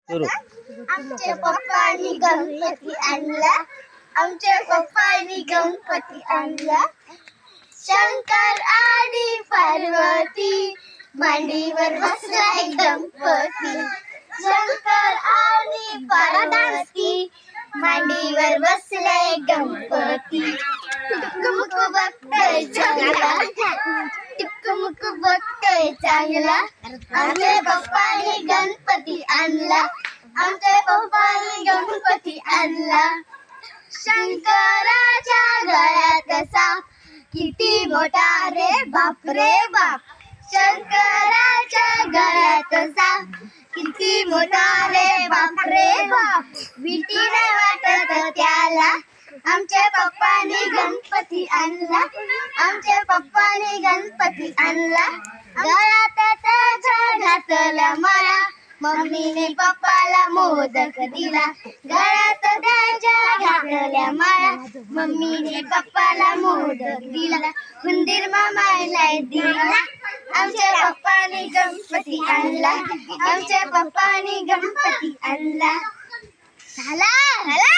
सुरू. आमच्या पप्पानी गणपती आणला, आमच्या पप्पानी गणपती आणला. शंकर आणि पार्वती मांडीवर बसलाय गणपती. शंकर आणि पार्वती मांडीवर बसलाय गणपती. टुकमुक बघतोय चांगला, टुकमुक बघतोय चांगला. आमच्या पप्पानी गणपती आणला, आमच्या पप्पानी गणपती आणला. शंकराच्या गळ्यात साप किती मोठा रे बाप रे बाप. शंकराच्या गळ्यात साप किती मोठा रे बाप रे बाप. भीती नाही वाटत त्याला, आमच्या पप्पानी गणपती आणला, आमच्या पप्पानी गणपती आणला. गळ्यात त्याच्या घातला मला, मम्मीने पप्पाला मोदक दिला. गळ्यात त्याच्या घातल्या माळा, मम्मीने पप्पाला मोदक दिला. हुंदीर मामाला दिला, आमच्या पप्पानी गणपती आणला, आमच्या पप्पानी गणपती आणला. झाला.